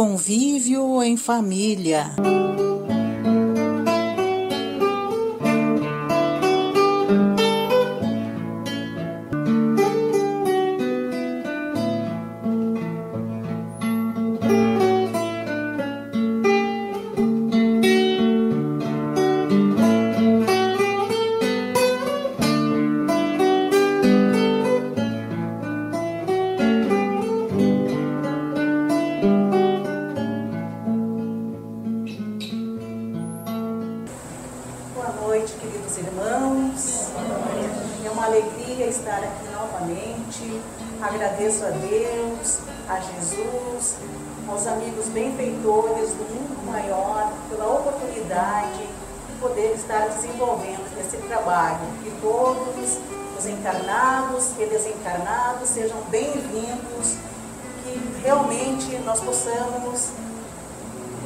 Convívio em família. Boa noite, queridos irmãos. É uma alegria estar aqui novamente. Agradeço a Deus, a Jesus, aos amigos benfeitores do mundo maior pela oportunidade de poder estar desenvolvendo esse trabalho. Que todos os encarnados e desencarnados sejam bem-vindos, que realmente nós possamos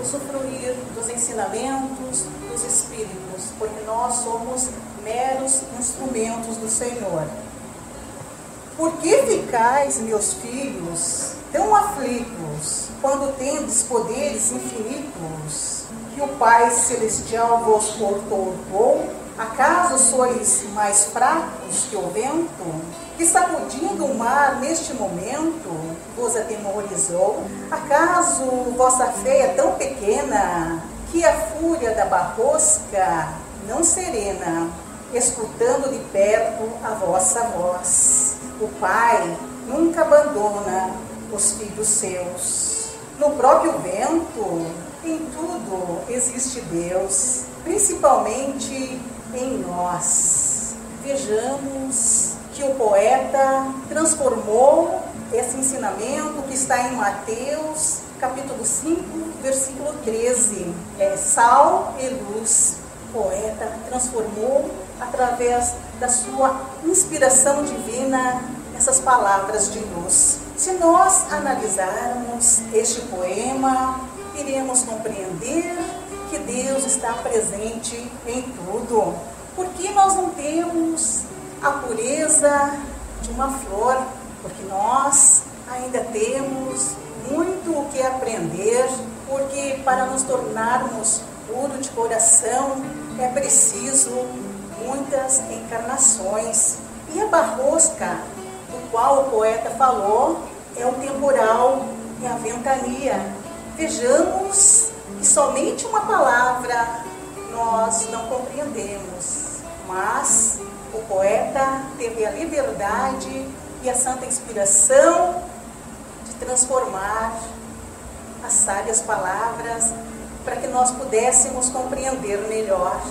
usufruir dos ensinamentos dos Espíritos, porque nós somos meros instrumentos do Senhor. Por que ficais, meus filhos, tão aflitos, quando tendes poderes infinitos, que o Pai Celestial vos outorgou? Acaso sois mais fracos que o vento, que sacudindo o mar neste momento vos atemorizou? Acaso vossa fé é tão pequena, que a fúria da barrosca não serena, escutando de perto a vossa voz? O Pai nunca abandona os filhos seus. No próprio vento, em tudo existe Deus, principalmente em nós. Vejamos que o poeta transformou esse ensinamento que está em Mateus, capítulo 5, versículo 13. É sal e luz. O poeta transformou, através da sua inspiração divina, essas palavras de luz. Se nós analisarmos este poema, iremos compreender que Deus está presente em tudo. Porque nós não temos a pureza de uma flor, porque nós ainda temos muito o que aprender, porque para nos tornarmos puros de coração é preciso muitas encarnações. E a barrosca, do qual o poeta falou, é o temporal, é a ventania. Vejamos que somente uma palavra nós não compreendemos, mas o poeta teve a liberdade e a santa inspiração de transformar as sábias palavras para que nós pudéssemos compreender melhor.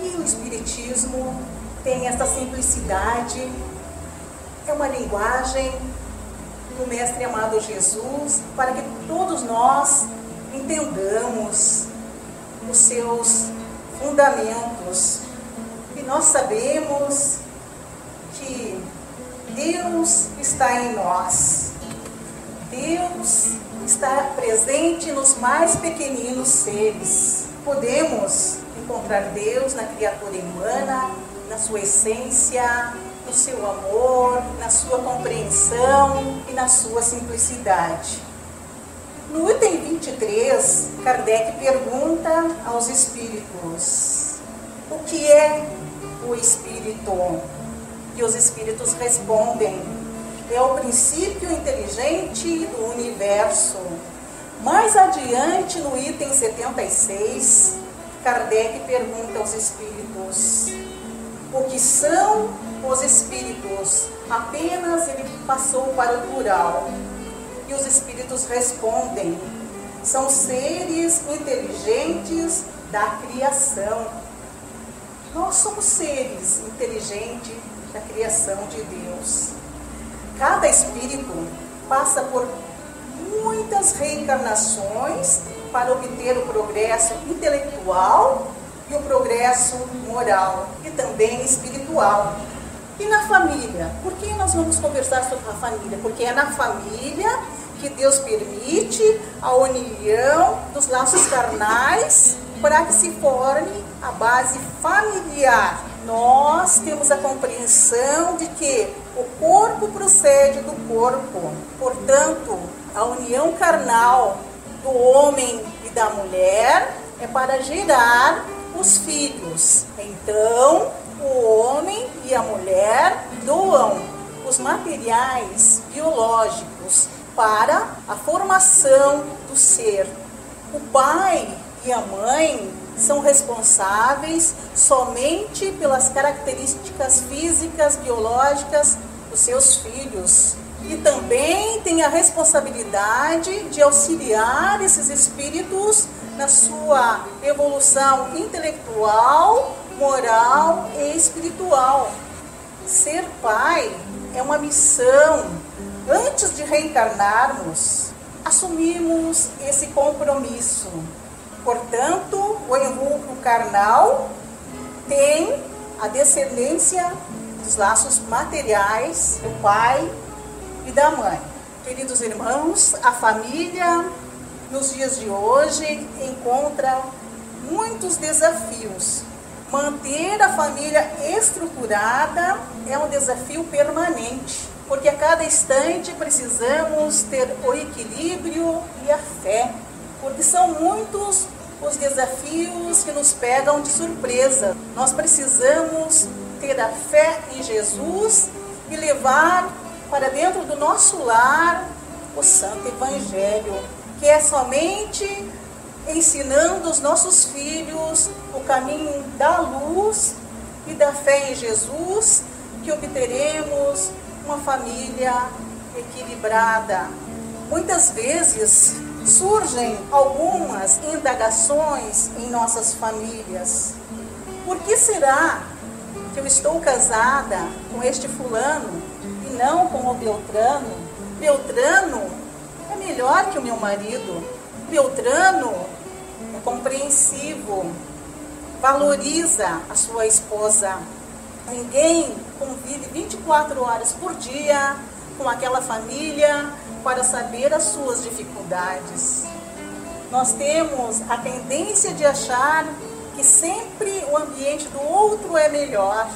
E o Espiritismo tem essa simplicidade, é uma linguagem do Mestre amado Jesus, para que todos nós entendamos os seus fundamentos. E nós sabemos que Deus está em nós. Deus está presente nos mais pequeninos seres. Podemos encontrar Deus na criatura humana, na sua essência, no seu amor, na sua compreensão e na sua simplicidade. No item 23, Kardec pergunta aos espíritos: o que é o espírito? E os espíritos respondem: é o princípio inteligente do universo. Mais adiante, no item 76, Kardec pergunta aos espíritos: o que são os espíritos? Apenas ele passou para o plural. E os espíritos respondem: são seres inteligentes da criação. Nós somos seres inteligentes da criação de Deus. Cada espírito passa por muitas reencarnações para obter o progresso intelectual e o progresso moral e também espiritual. E na família? Por que nós vamos conversar sobre a família? Porque é na família que Deus permite a união dos laços carnais para que se forme a base familiar. Nós temos a compreensão de que o corpo procede do corpo. Portanto, a união carnal do homem e da mulher é para gerar os filhos. Então, o homem e a mulher doam os materiais biológicos para a formação do ser. O pai e a mãe são responsáveis somente pelas características físicas, biológicas dos seus filhos. E também têm a responsabilidade de auxiliar esses espíritos na sua evolução intelectual, moral e espiritual. Ser pai é uma missão. Antes de reencarnarmos, assumimos esse compromisso. Portanto, o invulcro carnal tem a descendência dos laços materiais do pai e da mãe. Queridos irmãos, a família nos dias de hoje encontra muitos desafios. Manter a família estruturada é um desafio permanente, porque a cada instante precisamos ter o equilíbrio e a fé, porque são muitos os desafios que nos pegam de surpresa. Nós precisamos ter a fé em Jesus e levar para dentro do nosso lar o Santo Evangelho, que é somente ensinando os nossos filhos o caminho da luz e da fé em Jesus que obteremos uma família equilibrada. Muitas vezes surgem algumas indagações em nossas famílias. Por que será que eu estou casada com este fulano e não com o Beltrano? Beltrano é melhor que o meu marido. Beltrano é compreensivo, valoriza a sua esposa. Ninguém convive 24 horas por dia com aquela família para saber as suas dificuldades. Nós temos a tendência de achar que sempre o ambiente do outro é melhor.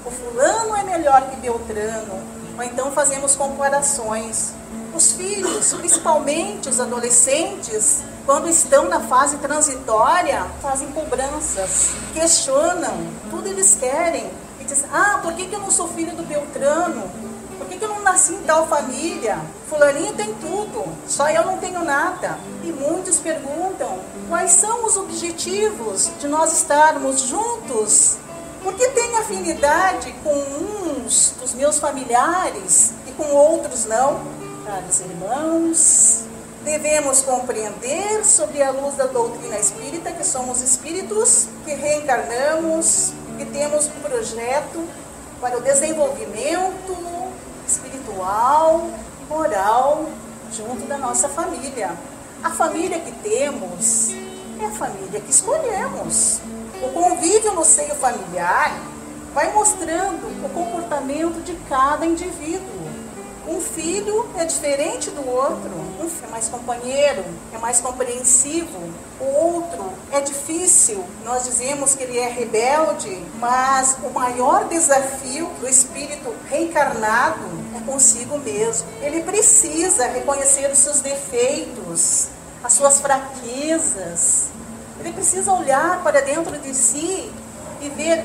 O fulano é melhor que Beltrano. Ou então fazemos comparações. Os filhos, principalmente os adolescentes, quando estão na fase transitória, fazem cobranças, questionam, tudo eles querem. E dizem, por que eu não sou filho do Beltrano? Por que eu não nasci em tal família? Fulaninho tem tudo, só eu não tenho nada. E muitos perguntam, quais são os objetivos de nós estarmos juntos? Por que tenho afinidade com uns dos meus familiares e com outros não? Caros irmãos, devemos compreender sobre a luz da doutrina espírita que somos espíritos, que reencarnamos, que temos um projeto para o desenvolvimento espiritual e moral junto da nossa família. A família que temos é a família que escolhemos. O convívio no seio familiar vai mostrando o comportamento de cada indivíduo. Um filho é diferente do outro. Um é mais companheiro, é mais compreensivo. O outro é difícil. Nós dizemos que ele é rebelde, mas o maior desafio do espírito reencarnado é consigo mesmo. Ele precisa reconhecer os seus defeitos, as suas fraquezas. Ele precisa olhar para dentro de si e ver,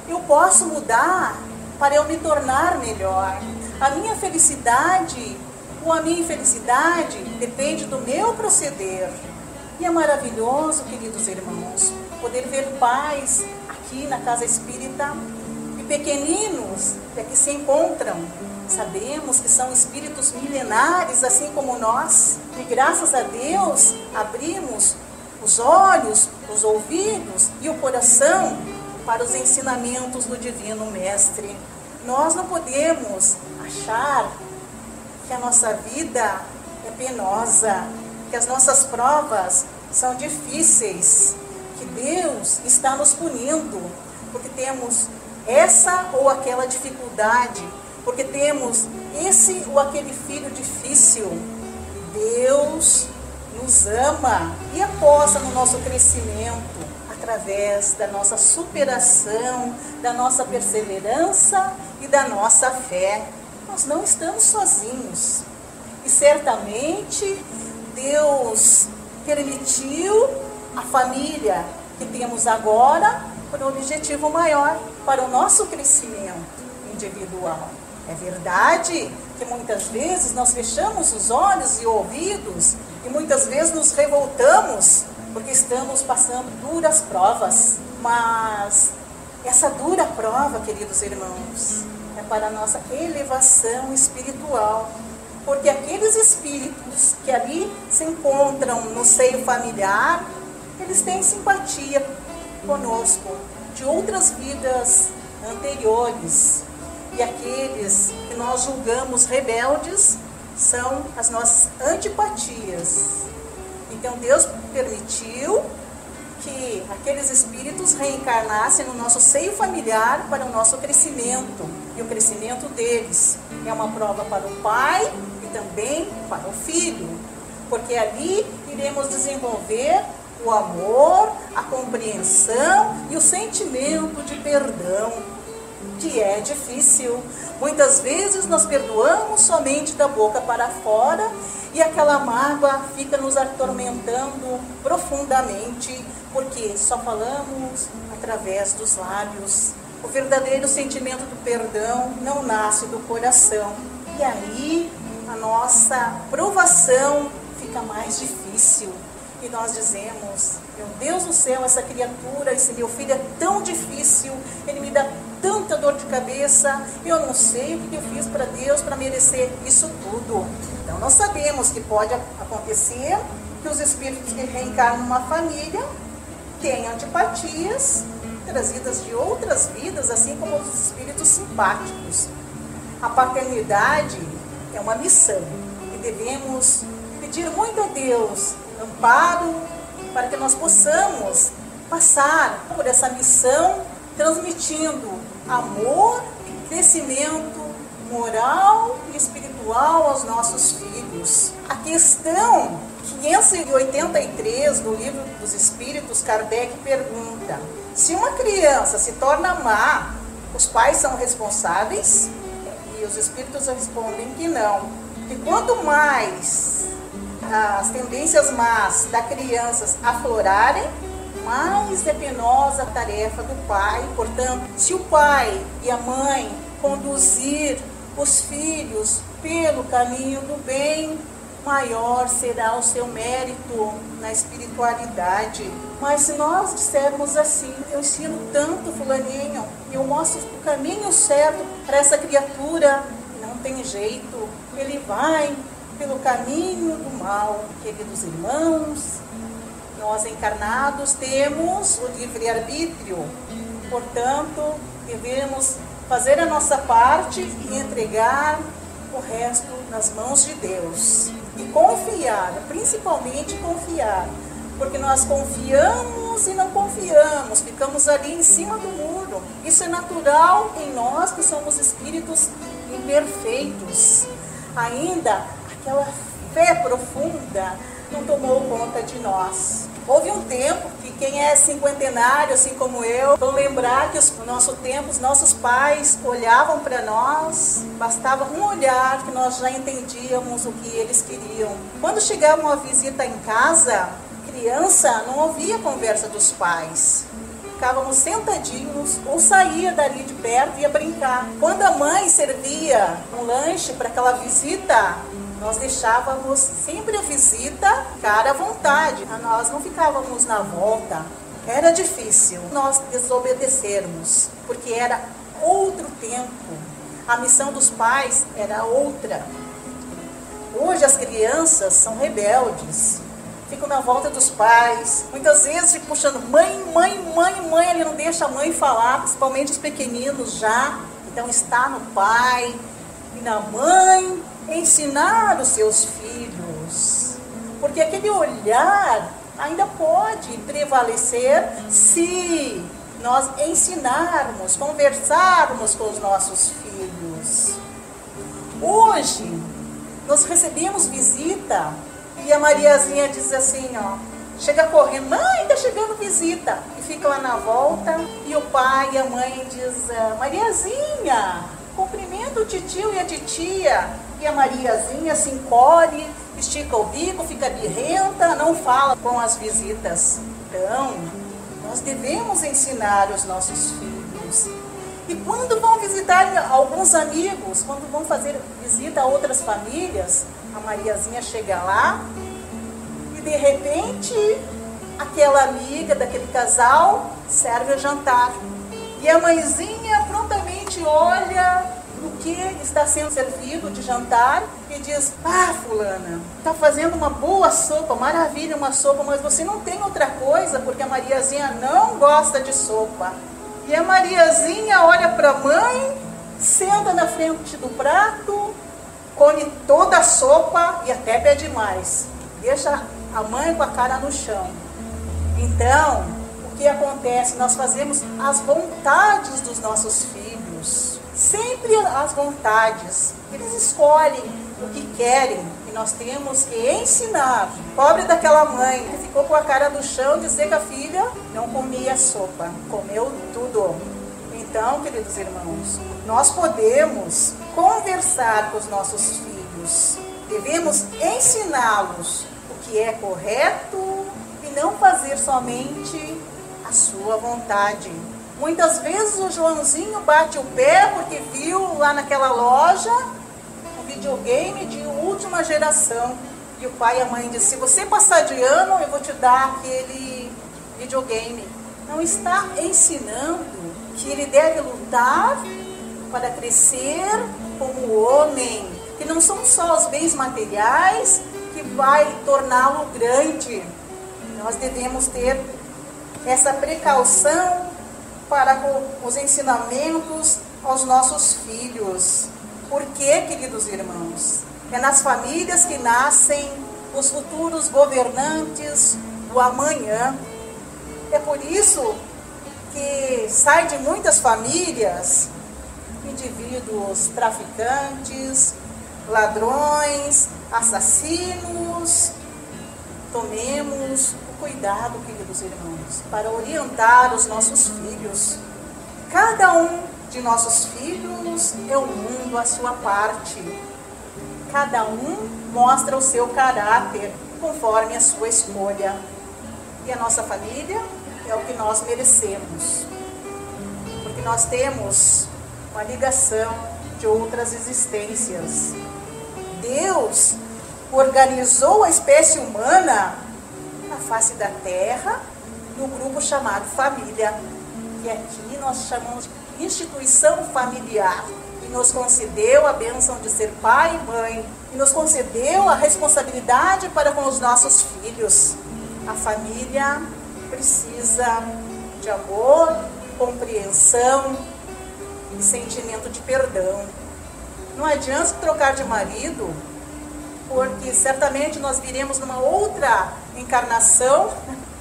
eu posso mudar para eu me tornar melhor. A minha felicidade ou a minha infelicidade depende do meu proceder. E é maravilhoso, queridos irmãos, poder ver pais aqui na Casa Espírita e pequeninos que aqui se encontram. Sabemos que são espíritos milenares, assim como nós. E graças a Deus, abrimos os olhos, os ouvidos e o coração para os ensinamentos do Divino Mestre. Nós não podemos achar que a nossa vida é penosa, que as nossas provas são difíceis, que Deus está nos punindo, porque temos essa ou aquela dificuldade, porque temos esse ou aquele filho difícil. Deus nos ama e aposta no nosso crescimento através da nossa superação, da nossa perseverança e da nossa fé. Nós não estamos sozinhos. E certamente Deus permitiu a família que temos agora por um objetivo maior, para o nosso crescimento individual. É verdade que muitas vezes nós fechamos os olhos e ouvidos e muitas vezes nos revoltamos porque estamos passando duras provas. Mas essa dura prova, queridos irmãos, é para a nossa elevação espiritual. Porque aqueles espíritos que ali se encontram no seio familiar, eles têm simpatia conosco de outras vidas anteriores. E aqueles que nós julgamos rebeldes são as nossas antipatias. Então Deus permitiu que aqueles espíritos reencarnassem no nosso seio familiar para o nosso crescimento. E o crescimento deles é uma prova para o pai e também para o filho. Porque ali iremos desenvolver o amor, a compreensão e o sentimento de perdão, que é difícil. Muitas vezes nós perdoamos somente da boca para fora e aquela mágoa fica nos atormentando profundamente, porque só falamos através dos lábios. O verdadeiro sentimento do perdão não nasce do coração. E aí a nossa provação fica mais difícil. E nós dizemos: meu Deus do céu, essa criatura, esse meu filho é tão difícil, ele me dá tanta dor de cabeça, eu não sei o que eu fiz para Deus para merecer isso tudo. Então nós sabemos que pode acontecer que os espíritos que reencarnam numa família têm antipatias trazidas de outras vidas, assim como os espíritos simpáticos. A paternidade é uma missão e devemos pedir muito a Deus amparo para que nós possamos passar por essa missão transmitindo amor e crescimento moral e espiritual aos nossos filhos. A questão 583 do Livro dos Espíritos, Kardec pergunta: se uma criança se torna má, os pais são responsáveis? E os espíritos respondem que não. E quanto mais as tendências más da criança aflorarem, mais é penosa a tarefa do pai. Portanto, se o pai e a mãe conduzir os filhos pelo caminho do bem, maior será o seu mérito na espiritualidade. Mas se nós dissermos assim: eu ensino tanto fulaninho, eu mostro o caminho certo para essa criatura, não tem jeito, ele vai pelo caminho do mal. Queridos irmãos, nós encarnados temos o livre-arbítrio, portanto, devemos fazer a nossa parte e entregar o resto nas mãos de Deus. E confiar, principalmente confiar, porque nós confiamos e não confiamos, ficamos ali em cima do muro. Isso é natural em nós que somos espíritos imperfeitos. Ainda aquela fé profunda não tomou conta de nós. Houve um tempo que quem é cinquentenário, assim como eu, vão lembrar que no nosso tempo, os nossos pais olhavam para nós, bastava um olhar que nós já entendíamos o que eles queriam. Quando chegava uma visita em casa, criança não ouvia a conversa dos pais. Ficávamos sentadinhos ou saía dali de perto e ia brincar. Quando a mãe servia um lanche para aquela visita, nós deixávamos sempre a visita cara à vontade. Nós não ficávamos na volta. Era difícil nós desobedecermos, porque era outro tempo. A missão dos pais era outra. Hoje as crianças são rebeldes. Ficam na volta dos pais. Muitas vezes ficam puxando mãe. Ele não deixa a mãe falar, principalmente os pequeninos já. Então está no pai e na mãe ensinar os seus filhos. Porque aquele olhar ainda pode prevalecer se nós ensinarmos, conversarmos com os nossos filhos. Hoje, nós recebemos visita e a Mariazinha diz assim, chega correndo: mãe, está chegando visita. E fica lá na volta e o pai e a mãe diz: Mariazinha, cumprimenta o titio e a titia. E a Mariazinha se encolhe, estica o bico, fica birrenta, não fala com as visitas. Então, nós devemos ensinar os nossos filhos. E quando vão visitar alguns amigos, quando vão fazer visita a outras famílias, a Mariazinha chega lá e de repente aquela amiga daquele casal serve o jantar. E a mãezinha prontamente olha o que está sendo servido de jantar e diz: ah, fulana, está fazendo uma boa sopa, maravilha, uma sopa, mas você não tem outra coisa, porque a Mariazinha não gosta de sopa. E a Mariazinha olha para a mãe, senta na frente do prato, come toda a sopa e até pede mais. Deixa a mãe com a cara no chão. Então, o que acontece? Nós fazemos as vontades dos nossos filhos. Sempre as vontades. Eles escolhem o que querem e nós temos que ensinar. Pobre daquela mãe que ficou com a cara no chão, dizer que a filha não comia sopa, comeu tudo. Então, queridos irmãos, nós podemos conversar com os nossos filhos. Devemos ensiná-los o que é correto e não fazer somente a sua vontade. Muitas vezes o Joãozinho bate o pé porque viu lá naquela loja um videogame de última geração. E o pai e a mãe dizem: se você passar de ano, eu vou te dar aquele videogame. Não está ensinando que ele deve lutar para crescer como homem. Que não são só os bens materiais que vai torná-lo grande. Nós devemos ter essa precaução para com os ensinamentos aos nossos filhos. Por quê, queridos irmãos? É nas famílias que nascem os futuros governantes do amanhã. É por isso que sai de muitas famílias indivíduos traficantes, ladrões, assassinos. Tomemos cuidado, queridos irmãos, para orientar os nossos filhos. Cada um de nossos filhos é um mundo à sua parte. Cada um mostra o seu caráter conforme a sua escolha. E a nossa família é o que nós merecemos. Porque nós temos uma ligação de outras existências. Deus organizou a espécie humana na face da terra, no grupo chamado família, que aqui nós chamamos de instituição familiar, e nos concedeu a bênção de ser pai e mãe, e nos concedeu a responsabilidade para com os nossos filhos. A família precisa de amor, compreensão e sentimento de perdão. Não adianta trocar de marido, porque certamente nós viremos numa outra encarnação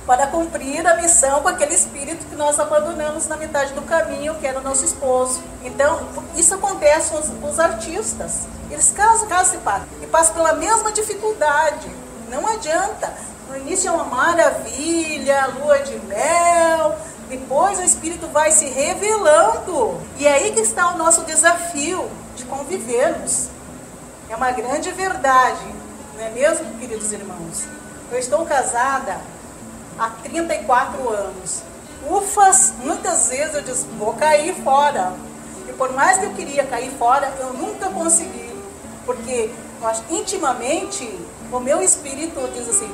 para cumprir a missão com aquele espírito que nós abandonamos na metade do caminho, que era o nosso esposo. Então, isso acontece com os artistas. Eles casam, separam e passam pela mesma dificuldade. Não adianta. No início é uma maravilha, lua de mel, depois o espírito vai se revelando. E é aí que está o nosso desafio de convivermos. É uma grande verdade, não é mesmo, queridos irmãos? Eu estou casada há 34 anos. Ufas, muitas vezes eu disse: vou cair fora. E por mais que eu queria cair fora, eu nunca consegui. Porque nós, intimamente, o meu espírito diz assim: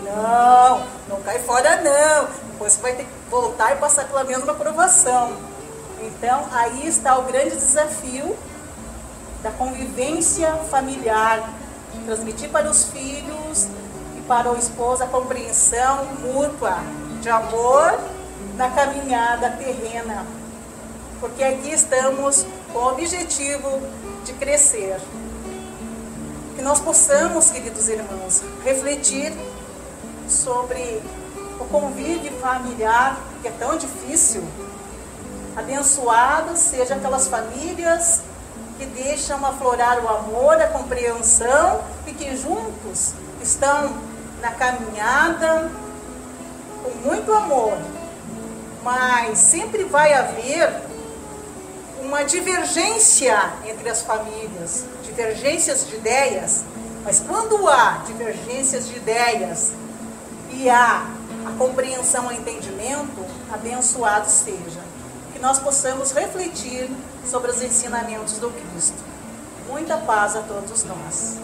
não cai fora não. Depois você vai ter que voltar e passar pela mesma provação. Então, aí está o grande desafio da convivência familiar, transmitir para os filhos e para o esposo a compreensão mútua de amor na caminhada terrena, porque aqui estamos com o objetivo de crescer. Que nós possamos, queridos irmãos, refletir sobre o convívio familiar, que é tão difícil. Abençoadas sejam aquelas famílias que deixam aflorar o amor, a compreensão e que juntos estão na caminhada com muito amor. Mas sempre vai haver uma divergência entre as famílias, divergências de ideias, mas quando há divergências de ideias e há a compreensão, o entendimento, abençoado seja. Que nós possamos refletir sobre os ensinamentos do Cristo. Muita paz a todos nós.